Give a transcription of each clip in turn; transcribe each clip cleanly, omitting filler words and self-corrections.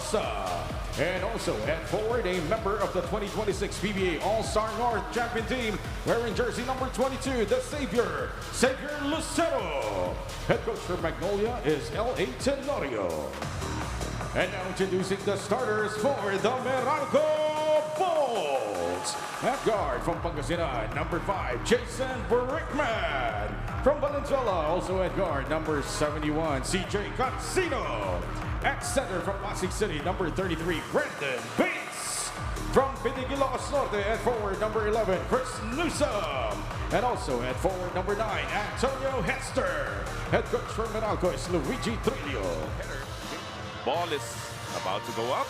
Rosa. And also at forward, a member of the 2026 PBA All-Star North Champion Team, wearing jersey number 22, the Xavier Lucero. Head coach for Magnolia is L.A. Tenorio. And now introducing the starters for the Meralco Bulls. At guard from Pangasinan, number 5, Jason Brickman. From Valenzuela, also at guard, number 71, CJ Cansino. At center from Pasig City, number 33, Brandon Bates. From Pinigilos Norte, at forward, number 11, Chris Newsom. And also at forward, number 9, Antonio Hester. Head coach for Meralco is Luigi Trillo. Ball is about to go up.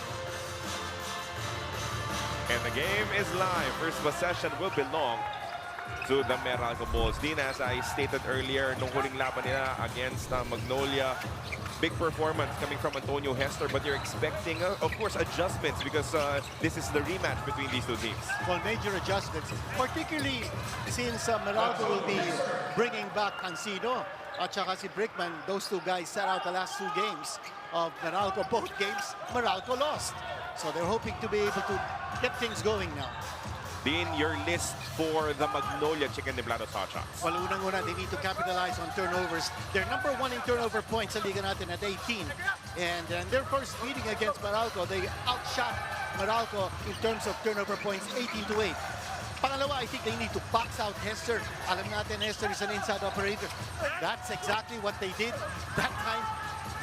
And the game is live. First possession will belong to the Meralco Bulls. Dean, as I stated earlier, nung huling laban nila against Magnolia, big performance coming from Antonio Hester, but you're expecting, of course, adjustments because this is the rematch between these two teams. Well, major adjustments, particularly since Meralco will be bringing back Cansino at saka si Brickman. Those two guys sat out the last 2 games of Meralco. Both games, Meralco lost. So they're hoping to be able to get things going now. Dean, your list for the Magnolia Chicken Niblados Hot Shots. Well, unang-una, they need to capitalize on turnovers. They're number 1 in turnover points sa liga natin at 18. And their first meeting against Meralco, they outshot Meralco in terms of turnover points, 18-8. Pangalawa, I think they need to box out Hester. Alam natin, Hester is an inside operator. That's exactly what they did that time.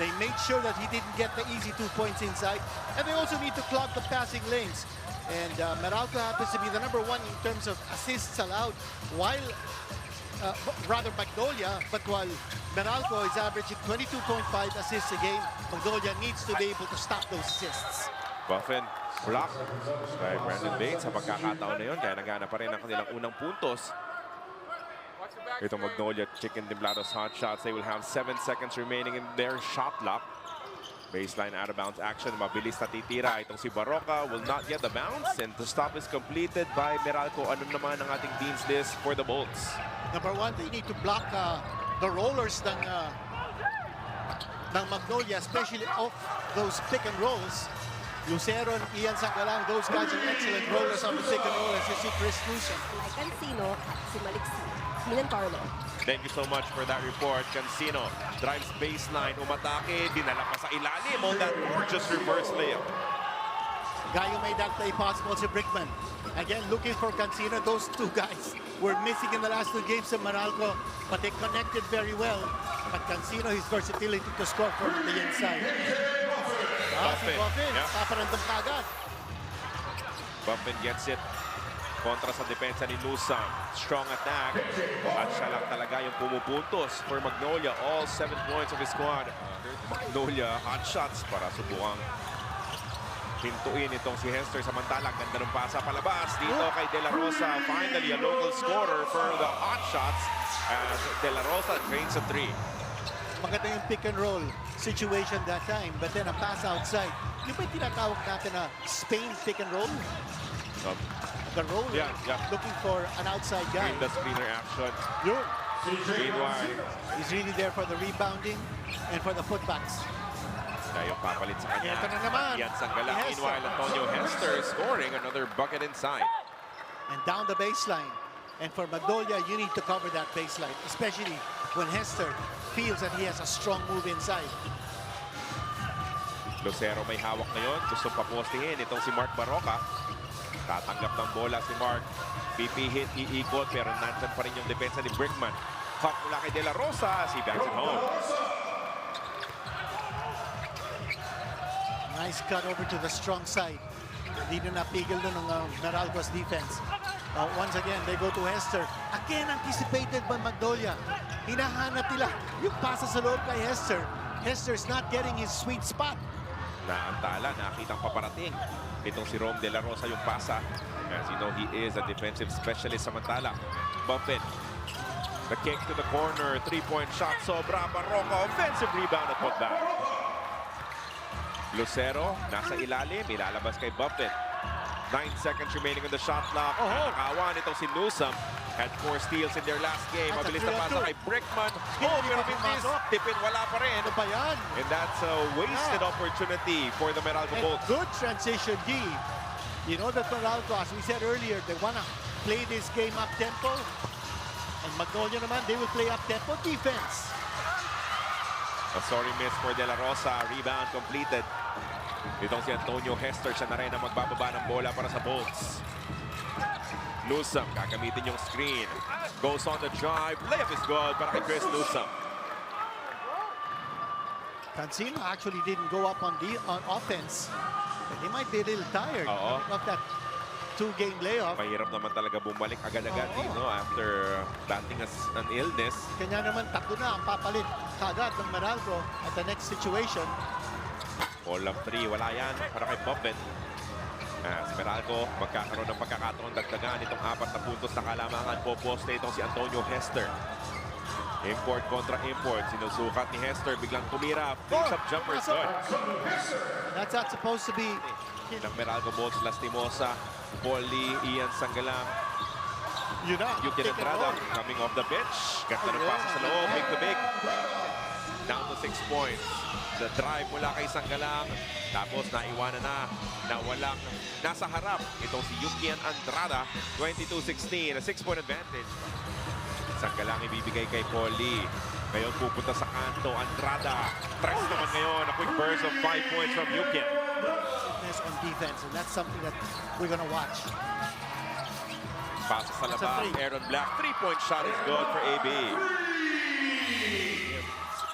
They made sure that he didn't get the easy 2 points inside. And they also need to clog the passing lanes. And Meralco happens to be the number 1 in terms of assists allowed, while, rather Magnolia, but while Meralco is averaging 22.5 assists a game, Magnolia needs to be able to stop those assists. Buffin block by Brandon Bates sa pagkakataon na yun, kaya nagana pa rin ang kanilang unang puntos. Itong Magnolia Chicken Niblados Hot Shots, they will have 7 seconds remaining in their shot clock. Baseline out of bounds action, mabilis na titira. Itong si Barroca will not get the bounce, and the stop is completed by Meralco. Ano naman ang ating team's list for the Bolts? Number 1, they need to block the rollers ng Magnolia, especially off those pick and rolls. Lucero and Ian Sangalang, those guys are excellent rollers on the pick and roll, as you see Chris Newsom. Cansino at si Maliksi. Milan Carlo. Thank you so much for that report. Cansino drives baseline, umatake, dinala pa sa ilalim on that gorgeous reverse layup. Guy who made that play possible is Brickman. Again, looking for Cansino. Those 2 guys were missing in the last 2 games of Meralco, but they connected very well. But Cansino, his versatility to score from the inside. Buffin, yeah. Paparandam kagad. Buffin gets it. Kontra sa depensa ni Newsom. Strong attack. At siya lang talaga yung pumupuntos for Magnolia. All 7 points of his squad. Magnolia hot shots para subukang hintuin itong si Hester. Samantala, ganda ng pasa palabas dito kay De La Rosa. Finally, a local scorer for the hot shots as De La Rosa trains a 3. Maganda yung pick and roll situation that time, but then a pass outside. Yung ba yung tinatawag natin na Spain pick and roll? The roller, yeah. looking for an outside guy. In the screener action. Yun. Meanwhile, he's really there for the rebounding and for the putbacks. Tayo papalit sa kanya. Ito na naman. Ian Sangalang. Meanwhile, Antonio Hester scoring another bucket inside. And down the baseline. And for Magnolia, you need to cover that baseline, especially when Hester feels that he has a strong move inside. Lucero may hawak ngayon. Gusto papostihin itong si Mark Barroca. Tatanggap ng bola si Mark. PP hit, iikot, pero nandyan pa rin yung depensa ni Brickman. Cut mula kay De La Rosa. He backs it home. Nice cut over to the strong side. Hindi na napigil doon ng Meralco's defense. Once again, they go to Hester. Again, anticipated by Magnolia. Hinahanap nila yung pasa sa loob kay Hester. Hester's not getting his sweet spot. Naantala, nakitang paparating. Itong si Rom De La Rosa yung pasa. As you know, he is a defensive specialist. Samantala, Buffin. The kick to the corner, 3-point shot. Sobra, Barroca, offensive rebound at putback. Lucero, nasa ilalim, ilalabas kay Buffin. 9 seconds remaining on the shot clock. Nakawan itong si Newsome. Had 4 steals in their last game. At Mabilis a na pasa 3-2. kay Brickman. Hindi Pero pa Mintis, pumasok. tipin wala pa rin. Ano ba yan? And that's a wasted opportunity for the Meralco And Bolts. good transition, D. You know that Meralco, as we said earlier, they want to play this game up-tempo. And Magnolia naman, they will play up-tempo defense. A sorry miss for De La Rosa. Rebound completed. Itong si Antonio Hester, siya na rin ang magbababa ng bola para sa Bolts. Newsome, gagamitin yung screen. Goes on the drive. Layup is good para kay Chris Newsome. Cancino actually didn't go up on offense. And he might be a little tired Oo. of that 2-game layoff. Mahirap naman talaga bumalik agad-agad Oo. dito after batting an illness. Kanya naman tatlo na ang papalit kagad ng Meralco at the next situation. Ball of 3, wala yan para kay Buffett. Si Meralco magkakaroon ng pagkakataon dagdagan itong 4 na puntos na kalamangan. Poposte itong si Antonio Hester. Import kontra import. Sinusukat ni Hester. Biglang tumira. Face-up jumper is good. That's not supposed to be. Ng Meralco Bolts, Lastimosa, Paul Lee, Ian Sangalang, Yun na. Yuki Pick and Entrada roll. coming off the bench. Ganda ng pasa sa loob. Big to big. Down to 6 points. The drive mula kay Sangalang. Tapos naiwanan na walang nasa harap. Itong si Yuki Andrada. 22-16. A 6-point advantage. Sangalang ibibigay kay Paul Lee. Ngayon pupunta sa kanto. Andrada. Tres naman ngayon. A quick burst of 5 points from Yuki. Fitness on defense, and that's something that we're gonna watch. Pasa sa That's a labas. three. Aaron Black. 3-point shot is good for AB.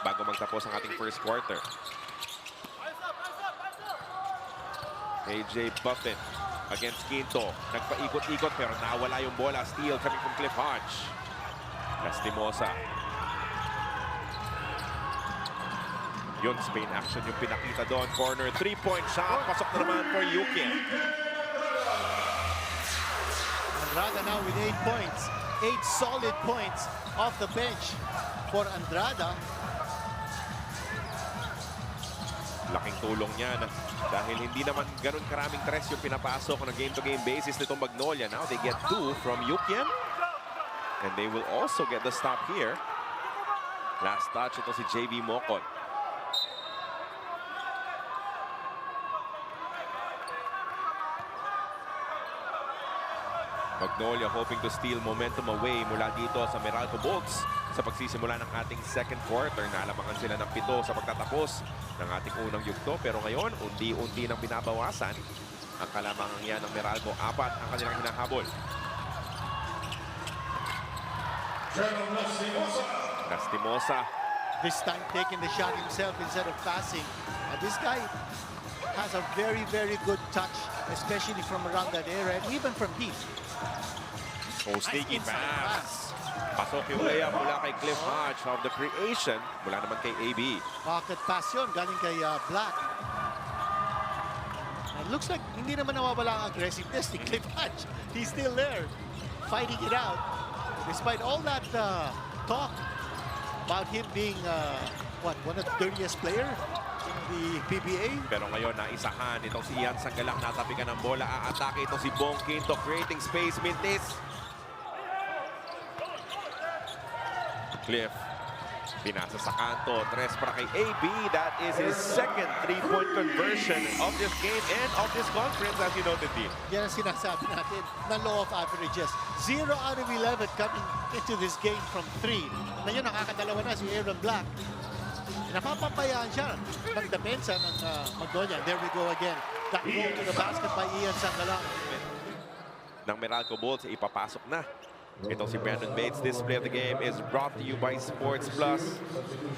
Bago magtapos ang ating first quarter. AJ Buffett against Quinto. Nagpaikot-ikot pero nawala yung bola. Steal coming from Cliff Hodge. Lastimosa. Yun, Spain action yung pinakita doon. Corner, 3-point shot. Pasok na naman for Yuki. Andrada now with 8 points. 8 solid points off the bench for Andrada. Laking tulong niyan dahil hindi naman ganun karaming tres yung pinapasok on a game-to-game basis nitong Magnolia. Now they get 2 from Yukian. And they will also get the stop here. Last touch ito si JB Mocon. Magnolia hoping to steal momentum away mula dito sa Meralco Bolts sa pagsisimula ng ating second quarter. Nalamangan sila ng 7 sa pagtatapos ng ating unang yugto. Pero ngayon, unti-unti nang binabawasan ang kalamangan yan ng Meralco. 4 ang kanilang hinahabol. Lastimosa. This time taking the shot himself instead of passing. And this guy has a very, very good touch, especially from around that area and even from deep. Oh, sneaky Inside pass. Pasok yung layup mula kay Cliff Hodge of the creation. Mula naman kay AB. Pocket pass yun, galing kay Black. And looks like hindi naman nawawala ang aggressiveness ni Cliff Hodge. He's still there, fighting it out. Despite all that talk about him being, one of the dirtiest player in the PBA. Pero ngayon, naisahan itong si Ian Sangalang. Natapikan ng bola. Aatake itong si Bong Quinto. Creating space. Mintis. Cliff. Pinasa sa kanto. Tres para kay AB. That is his second 3-point conversion of this game and of this conference, as you noted, Dean. Yan ang sinasabi natin ng law of averages. 0 out of 11 coming into this game from 3. Ngayon, nakakadalawa na si Aaron Black. Napapabayaan siya ng depensa ng Magnolia. There we go again. That goal to the basket by Ian Sangalang. Ng Meralco Bolts, ipapasok na. Itong si Brandon Bates. This play of the game is brought to you by Sports Plus.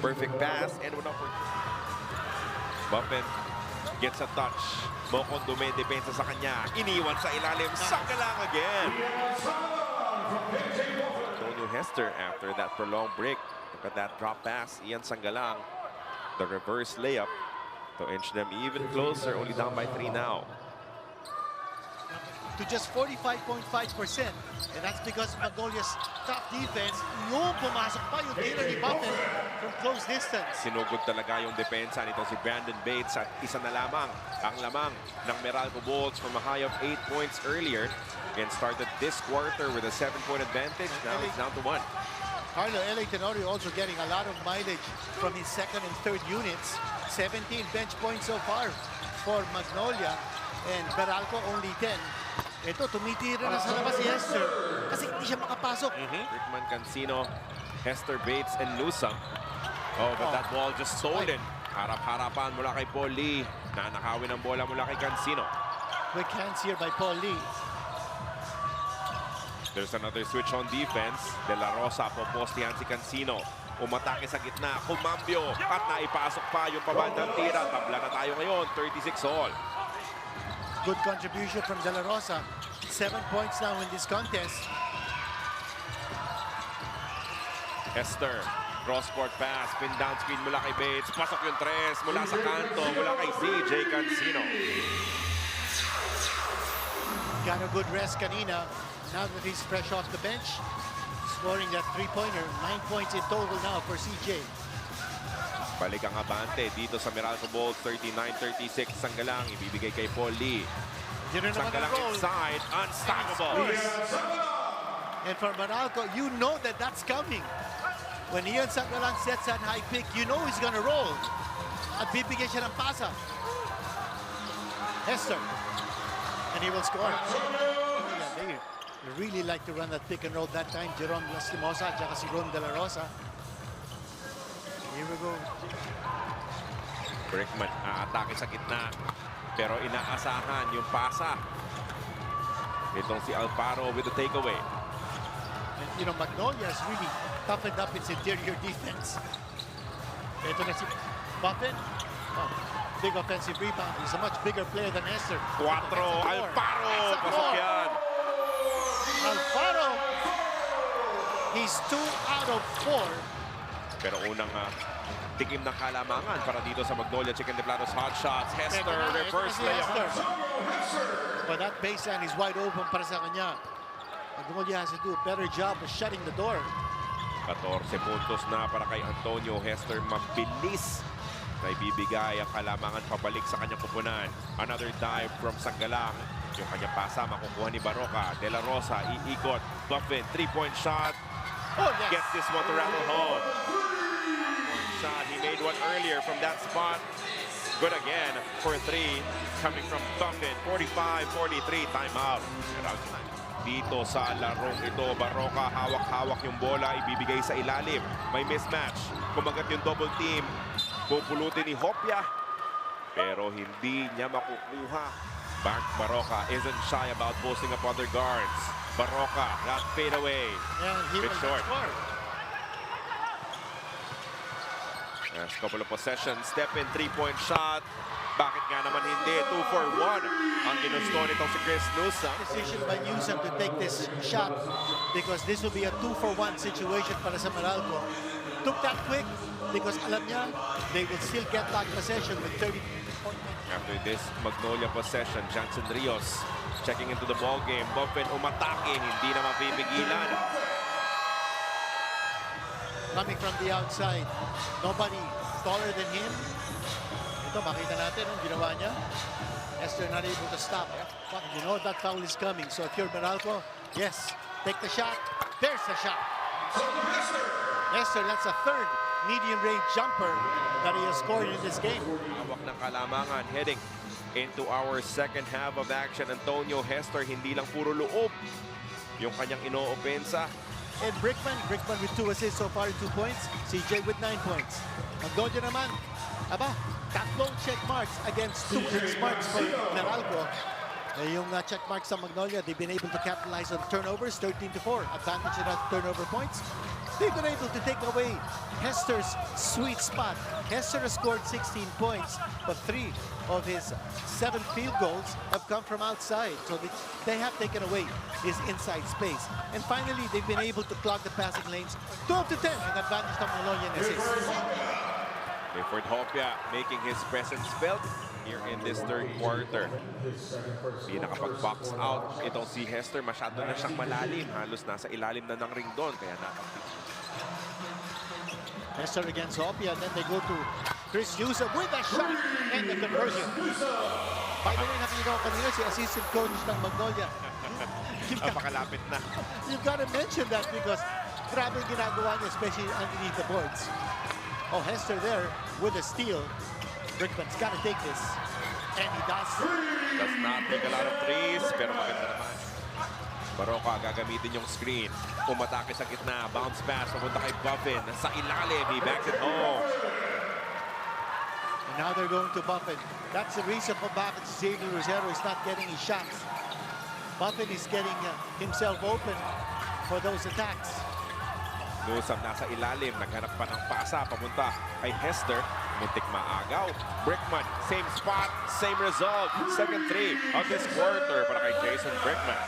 Perfect pass and one for Buffett gets a touch. Mocon dumedepensa sa kanya. Iniwan sa ilalim. Sangalang again. Antonio Hester after that prolonged break. Look at that drop pass. Ian Sangalang. The reverse layup to inch them even closer. Only down by 3 now. to just 45.5%. And that's because of Magnolia's top defense. Yung pumasok pa yung tira ni Buffett from close distance. Sinugod talaga yung depensa nito si Brandon Bates at isa na lamang ang lamang ng Meralco Bolts from a high of 8 points earlier and started this quarter with a 7-point advantage. Now it's down to 1. Carlo L.A. Tenorio also getting a lot of mileage from his second and third units. 17 bench points so far for Magnolia and Meralco only 10. Ito, tumitira na sa labas si Hester kasi hindi siya makapasok. Rickman, Cancino, Hester Bates, and Newsome. Oh, but that ball just stolen. Harap-harapan mula kay Paul Lee. Nanakawin ang bola mula kay Cancino. Quick hands here by Paul Lee. There's another switch on defense. De La Rosa, popostihan si Cancino. Umatake sa gitna, kumambyo, at naipasok pa yung pabandang tira. Tabla na tayo ngayon, 36 all. Good contribution from De La Rosa. 7 points now in this contest. Hester, cross-court pass, pin down screen mula kay Bates. Pasok yung tres mula sa kanto, mula kay CJ Cancino. Got a good rest kanina. Now that he's fresh off the bench, scoring that three-pointer. 9 points in total now for CJ. Balik ang abante dito sa Meralco Bolts, 39-36. Sanggalang, ibibigay kay Paul Lee. Sanggalang inside, unstoppable. And for Meralco, you know that that's coming. When Ian Sanggalang sets that high pick, you know he's gonna roll. At bibigay siya ng pasa. Hester. And he will score. They really like to run that pick and roll that time. Jerome Lastimosa at si Ron De La Rosa. Here we go. Brickman, aatake sa gitna. Pero inaasahan yung pasa. Itong si Alfaro with the takeaway. And, you know, Magnolia has really toughened up its interior defense. Ito na si Buffett. Oh, big offensive rebound. He's a much bigger player than Hester. 4, Alfaro, pasok yan. Alfaro, he's 2 out of 4. Pero unang tikim ng kalamangan para dito sa Magnolia Chicken de Platos hot shots. Hester, reverse layup. But that baseline is wide open para sa kanya. Magnolia has to do a better job of shutting the door. 14 puntos na para kay Antonio. Hester mabilis na ibibigay ang kalamangan pabalik sa kanyang kupunan. Another dive from Sanggalang. Yung kanyang pasa makukuha ni Baroka. De La Rosa, iikot. Buffett, 3-point shot. Oh, yes. Gets this one to rattle home. Shot, he made one earlier from that spot. Good again for 3 coming from Buffett. 45-43, timeout. Dito sa larong ito, Baroka, hawak-hawak yung bola, ibibigay sa ilalim. May mismatch. Kumagat yung double team. Pupulutin ni Hopia. Pero hindi niya makukuha. Baroka isn't shy about posting up other guards. Baroka, that fade away. And he Bit will short. score. Last couple of possessions. Step in, 3-point shot. Bakit nga naman hindi? 2 for 1. Ang ginusto nitong si Chris Newsome. Decision by Newsome to take this shot because this will be a 2 for 1 situation para sa Meralco. Took that quick because alam niya they will still get back possession with 30 points. After this Magnolia possession, Jansen Rios checking into the ball game. Buffett umatake, hindi na mapipigilan. Coming from the outside, nobody taller than him. Ito, makita natin ang ginawa niya. Hester not able to stop. But you know that foul is coming. So if you're Meralco, yes, take the shot. There's the shot. Hester, that's a third medium-range jumper that he has scored in this game. Hawak ng kalamangan heading into our second half of action. Antonio Hester, hindi lang puro loob yung kanyang inoopensa. And Brickman with 2 assists so far, 2 points. CJ with 9 points. Magnolia naman, aba, tatlong check marks against 2 check marks for Meralco. Yung check marks sa Magnolia, they've been able to capitalize on turnovers, 13-4. Advantage in turnover points. They've been able to take away Hester's sweet spot. Hester has scored 16 points, but 3 of his 7 field goals have come from outside. So they have taken away his inside space. And finally, they've been able to clog the passing lanes. 12-10, an advantage to Magnolia in assists. Clifford Hopia making his presence felt. here in this third quarter. Hindi nakapag-box out itong si Hester. Masyado na siyang malalim. Halos nasa ilalim na ng ring doon. Kaya Hester against Hopia, then they go to Chris Yusuf with a shot and the conversion. By the way, nakikita ko kanina si assistant coach ng Magnolia. napakalapit na. You've got to mention that because grabe yung ginagawa niya, especially underneath the boards. Oh, Hester there with a steal. Brickman's got to take this. And he does. Does not take a lot of threes, pero maganda naman. Baroka gagamitin yung screen. Umatake sa gitna. Bounce pass. Papunta kay Buffin. Sa ilalim. He backs it home. And now they're going to Buffin. That's the reason for bakit Xavier Lucero is not getting his shots. Buffin is getting himself open for those attacks. Nusam nasa ilalim. Naghanap pa ng pasa. Papunta kay Hester. Muntik maagaw. Brickman. Same spot. Same result. Second three of this quarter para kay Jason Brickman.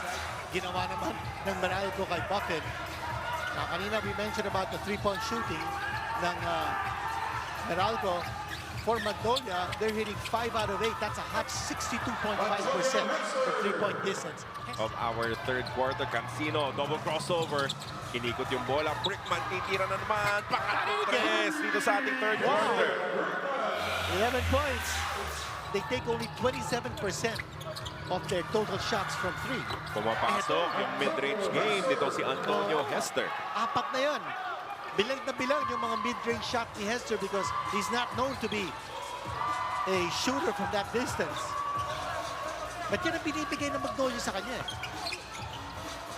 Ginawa naman ng Meralco kay Buffin. Kanina we mentioned about the three-point shooting ng Meralco. For Magnolia, they're hitting 5 out of 8. That's a hot 62.5% for three-point distance. Of our third quarter, Cancino, double crossover. Inikot yung bola. Brickman, titira na naman. Pangatlong tres dito sa ating third quarter. 11 points. They take only 27% of their total shots from three. Pumapasok yung mid-range game dito si Antonio Hester. Apat na yan. Bilang na bilang yung mga mid-range shot ni Hester because he's not known to be a shooter from that distance. But yan ang binibigay ng Magnolia sa kanya.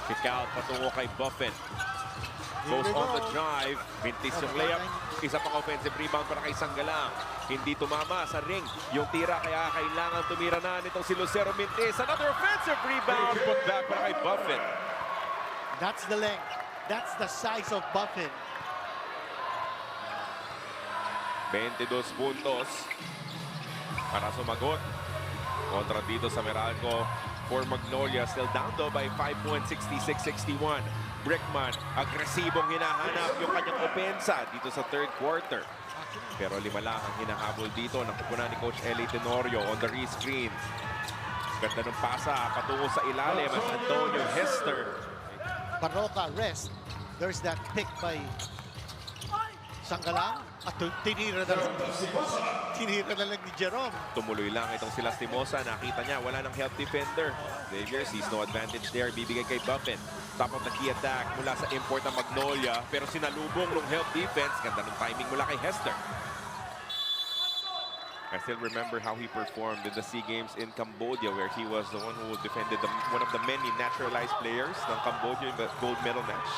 Kick out patungo kay Buffin. Goes on the drive. Mintis yung layup. Isa pang offensive rebound para kay Sanggalang. Hindi tumama sa ring yung tira kaya kailangan tumira na nitong si Lucero Mintis. Another offensive rebound. Put back para kay Buffin. That's the length. That's the size of Buffin. 22 puntos para sumagot. Kontra dito sa Meralco for Magnolia. Still down though by 5 points, 66-61. Brickman, agresibong hinahanap yung kanyang opensa dito sa third quarter. Pero 5 lang ang hinahabol dito ng kupunan ni Coach Eli Tenorio on the re-screen. Ganda ng pasa patungo sa ilalim at Antonio Hester. Baroka rest. There's that pick by Sanggalang. At tinira na lang ni Jerome. Tumuloy lang itong si Lastimosa. Nakita niya, wala ng help defender. Xavier sees no advantage there. Bibigay kay Buffin. Top of the key attack mula sa import ng Magnolia. Pero sinalubong ng help defense. Ganda ng timing mula kay Hester. I still remember how he performed in the SEA Games in Cambodia where he was the one who defended one of the many naturalized players ng Cambodia in the gold medal match.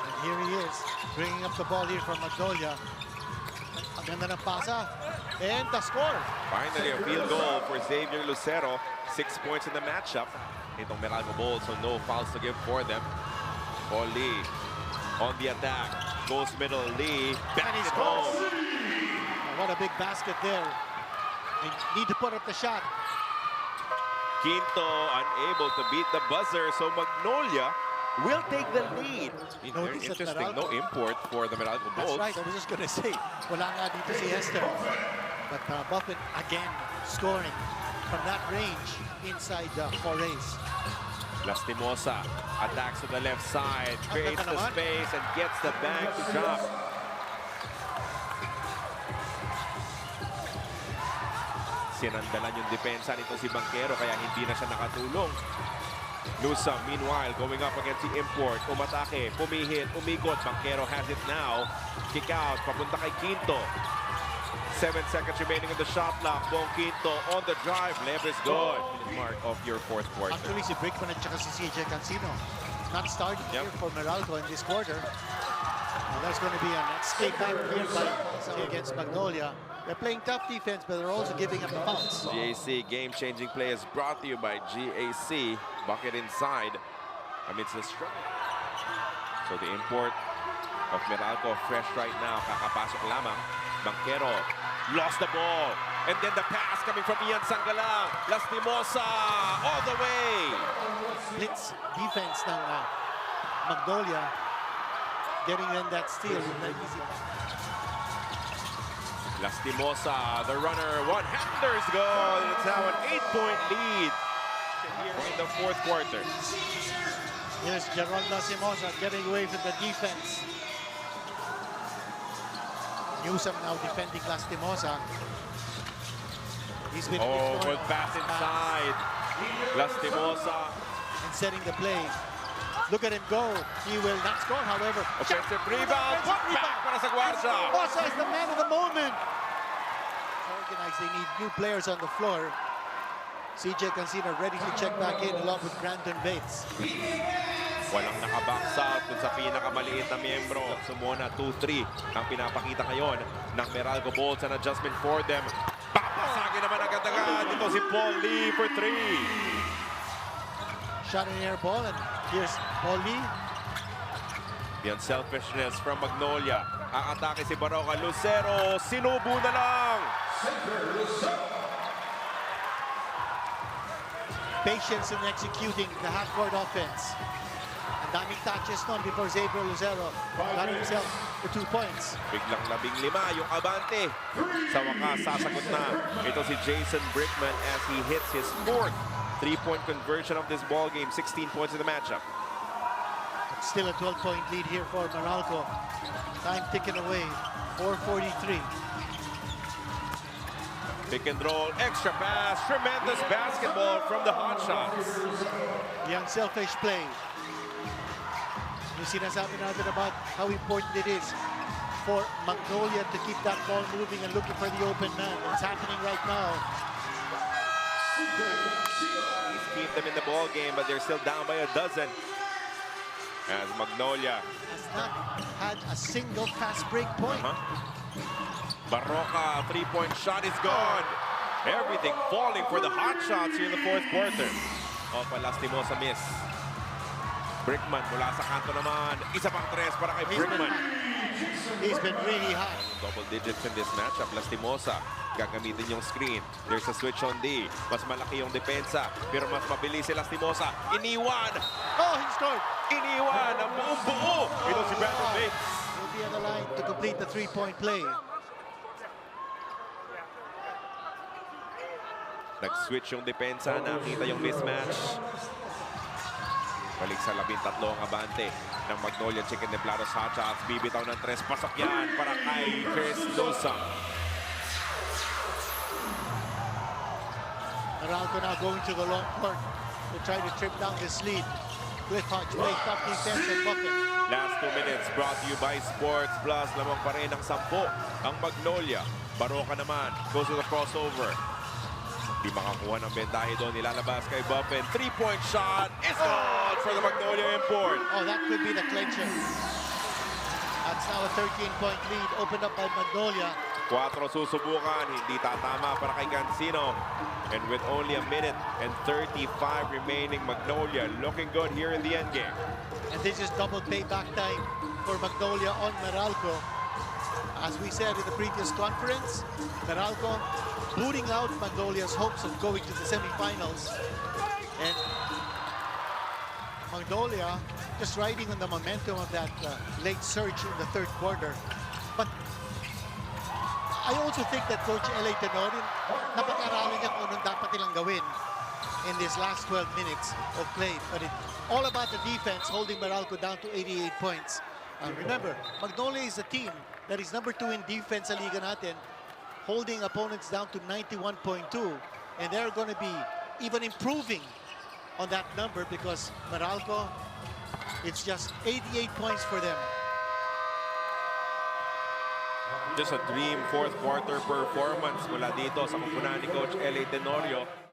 And here he is, bringing up the ball here from Magnolia. Ang ganda ng pasa. And the score. Finally, a field goal for Xavier Lucero. 6 points in the matchup. Itong Meralco Bulls, so no fouls to give for them. Paul Lee on the attack. Goes middle, Lee. Back it home. Oh, what a big basket there. They need to put up the shot. Quinto unable to beat the buzzer, so Magnolia will take the lead. Very Notice that interesting, Meralco- no import for the Meralco That's Bulls. right, I was just going to say, wala nga dito si Hester. But Buffin again scoring from that range inside the forays. Lastimosa attacks to the left side, creates the naman. space and gets the bag to drop. Sinandalan yung depensa nito si Banquero kaya hindi na siya nakatulong. Nusam, meanwhile, going up against the import. Umatake, pumihit, umikot. Banquero has it now. Kick out, papunta kay Quinto. 7 seconds remaining on the shot clock. Bong Quinto on the drive. Layup is good. Mark of your fourth quarter. Actually, si Brickman at saka si CJ Cancino not starting here for Meralco in this quarter. There's going to be an escape back here by against Magnolia. They're playing tough defense, but they're also giving up the fouls. GAC game-changing play is brought to you by GAC. Bucket inside amidst the strike. So the import of Meralco fresh right now. Kakapasok lamang. Banquero lost the ball. And then the pass coming from Ian Sanggalang. Lastimosa all the way. Blitz defense ng Magnolia getting in that steal with that easy. Lastimosa, the runner, one-handers goal. It's now an 8-point lead here in the fourth quarter. Here's Jeron Lastimosa getting away from the defense. Newsom now defending Lastimosa. He's been Good pass inside. Lastimosa. and setting the play. Look at him go. He will not score, however. Offensive rebound. Put back para sa Guardia. Mosa is the man of the moment. Organized, they need new players on the floor. CJ Cancino ready to check back in along with Brandon Bates. Walang naka-box out dun sa pinakamaliit na miyembro. Sumona 2-3 ang pinapakita ngayon ng Meralco Bolts. An adjustment for them. Papasagin naman agad-agad. Dito si Paul Lee for 3. Shot in the air ball, and here's Paul Lee. The unselfishness from Magnolia. Ang atake si Baroka Lucero. Sinubo na lang. Patience in executing the half-court offense. Ang daming touches noon before Xavier Lucero got himself the 2 points. Biglang 15 yung abante. Sa wakas, sasagot na. Ito si Jason Brickman as he hits his fourth 3-point conversion of this ball game. 16 points in the matchup. Still a 12-point lead here for Meralco. Time ticking away. 4:43. Pick and roll, extra pass, tremendous basketball from the hot shots. The unselfish play. Yung sinasabi natin about how important it is for Magnolia to keep that ball moving and looking for the open man. It's happening right now. He's keep them in the ball game, but they're still down by a dozen. As Magnolia Has not had a single fast break point. Baroka, 3-point shot is gone. Everything falling for the hot shots here in the fourth quarter. Lastimosa miss. Brickman mula sa kanto naman. Isa pang tres para kay Brickman. He's been really hot. Double digits in this matchup. Lastimosa gagamitin yung screen. There's a switch on D. Mas malaki yung depensa, pero mas mabilis si Lastimosa. Iniwan! Oh, he scored! Iniwan ang buong buo! Ito si Brandon Bates. He'll be on the line to complete the 3-point play. Nag-switch yung depensa, nakita yung mismatch. Balik sa 13 ang abante ng Magnolia Chicken Templados Hot Shots. Bibitaw ng tres, pasok yan para kay Chris Newsom. Meralco now going to the long court to try to trip down this lead. Cliff Hodge play tough defense and bucket. Last 2 minutes brought to you by Sports Plus. Lamang pa rin ang 10 ang Magnolia. Baroka naman goes to the crossover. Di makakuha ng bentahe doon. Nilalabas kay Buffin. 3-point shot is good for the Magnolia import. Oh, that could be the clincher. That's now a 13-point lead opened up by Magnolia. 4 susubukan. Hindi tatama para kay Cancino. And with only a minute and 35 remaining, Magnolia looking good here in the end game. And this is double payback time for Magnolia on Meralco. As we said in the previous conference, Meralco booting out Magnolia's hopes of going to the semifinals. And Magnolia just riding on the momentum of that late surge in the third quarter. But I also think that Coach L.A. Tenorio, napag-aralan niya kung anong dapat nilang gawin in this last 12 minutes of play. But it's all about the defense, holding Meralco down to 88 points. Remember, Magnolia is a team that is number 2 in defense sa liga natin, holding opponents down to 91.2. And they're going to be even improving on that number because Meralco, it's just 88 points for them. Just a dream fourth quarter performance mula dito sa kupunan ni Coach L.A. Tenorio.